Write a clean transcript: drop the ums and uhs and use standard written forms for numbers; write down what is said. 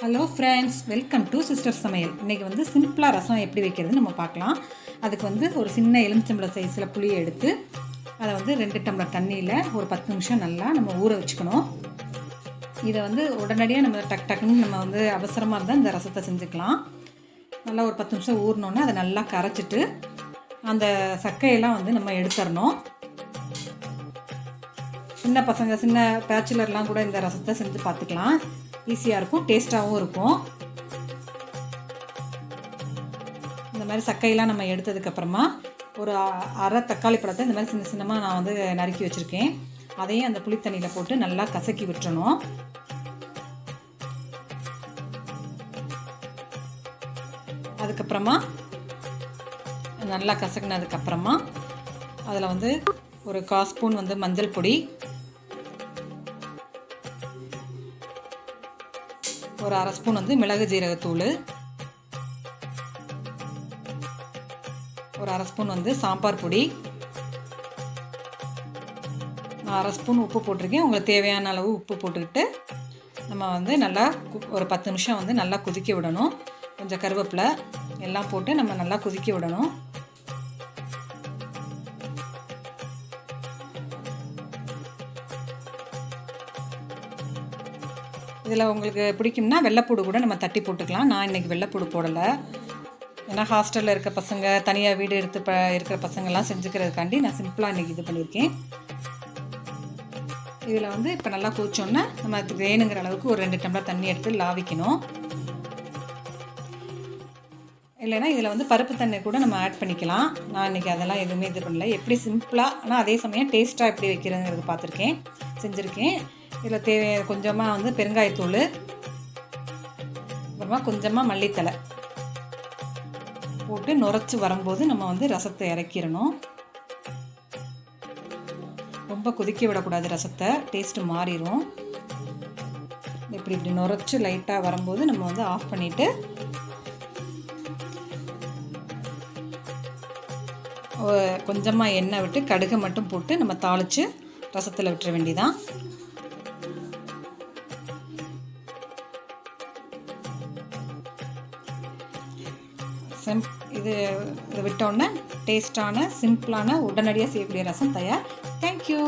Hello friends, welcome to sister சமையல். இன்றைக்கி வந்து சிம்பிளாக ரசம் எப்படி வைக்கிறதுன்னு நம்ம பார்க்கலாம். அதுக்கு வந்து ஒரு சின்ன எலுமிச்சம்பழம் சைஸில் புளியை எடுத்து அதை வந்து 2 டம்ளர் தண்ணியில் ஒரு 10 நிமிஷம் நல்லா நம்ம ஊற வச்சுக்கணும். இதை வந்து உடனடியாக நம்ம டக்குன்னு நம்ம வந்து அவசரமாக இருந்தால் இந்த ரசத்தை செஞ்சுக்கலாம். நல்லா ஒரு 10 நிமிஷம் ஊறினோன்னே அதை நல்லா கரைச்சிட்டு அந்த சக்கையெல்லாம் வந்து நம்ம எடுத்துடணும். சின்ன பசங்க, சின்ன பேச்சுலர்லாம் கூட இந்த ரசத்தை செஞ்சு பார்த்துக்கலாம். ஈஸியாக இருக்கும், டேஸ்ட்டாகவும் இருக்கும். இந்த மாதிரி சக்கையெல்லாம் நம்ம எடுத்ததுக்கப்புறமா ஒரு அரை தக்காளி பழத்தை இந்த மாதிரி சின்ன சின்னமாக நான் வந்து நறுக்கி வச்சுருக்கேன். அதையும் அந்த புளித்தண்ணியில் போட்டு நல்லா கசக்கி விட்டுறணும். அதுக்கப்புறமா நல்லா கசக்கினதுக்கப்புறமா அதில் வந்து ஒரு 1/4 ஸ்பூன் வந்து மஞ்சள் பொடி, ஒரு 1/2 ஸ்பூன் வந்து மிளகு ஜீரகத்தூள், ஒரு 1/2 ஸ்பூன் வந்து சாம்பார் பொடி, நான் 1/2 ஸ்பூன் உப்பு போட்டிருக்கேன். உங்களுக்கு தேவையான அளவு உப்பு போட்டுக்கிட்டு நம்ம வந்து நல்லா ஒரு 10 நிமிஷம் வந்து நல்லா கொதிக்க விடணும். கொஞ்சம் கருவேப்பிலை எல்லாம் போட்டு நம்ம நல்லா கொதிக்க விடணும். இதில் உங்களுக்கு பிடிக்கும்னா வெள்ளைப்பூடு கூட நம்ம தட்டி போட்டுக்கலாம். நான் இன்றைக்கி வெள்ளைப்பூடு போடலை. ஏன்னா ஹாஸ்டலில் இருக்க பசங்க, தனியாக வீடு எடுத்து இருக்கிற பசங்கள்லாம் செஞ்சுக்கிறதுக்காண்டி நான் சிம்பிளாக இன்றைக்கி இது பண்ணியிருக்கேன். இதில் வந்து இப்போ நல்லா கொதிச்சோன்னா நம்ம அதுக்கு வேணுங்கிற அளவுக்கு ஒரு 2 டம்ளர் தண்ணி எடுத்து லாவிக்கணும். இல்லைன்னா இதில் வந்து பருப்பு தண்ணி கூட நம்ம ஆட் பண்ணிக்கலாம். நான் இன்றைக்கி அதெல்லாம் எதுவுமே இது பண்ணல. எப்படி சிம்பிளாக ஆனால் அதே சமயம் டேஸ்ட்டாக எப்படி வைக்கிறதுங்கிறது பார்த்துருக்கேன், செஞ்சுருக்கேன். இதில் கொஞ்சமாக வந்து பெருங்காயத்தூள், அப்புறமா கொஞ்சமாக மல்லித்தலை போட்டு நுரைச்சி வரும்போது நம்ம வந்து ரசத்தை இறக்கிடணும். ரொம்ப கொதிக்க விடக்கூடாது, ரசத்தை டேஸ்ட்டு மாறிடும். இப்படி நுரைச்சி லைட்டாக வரும்போது நம்ம வந்து ஆஃப் பண்ணிவிட்டு கொஞ்சமாக எண்ணெய் விட்டு கடுகை மட்டும் போட்டு நம்ம தாளித்து ரசத்தில் விட்டுற வேண்டியதான். இதை விட்டோன்னே டேஸ்டான, சிம்பிளான, உடனடியாக செய்யக்கூடிய ரசம் தயார். தேங்க்யூ.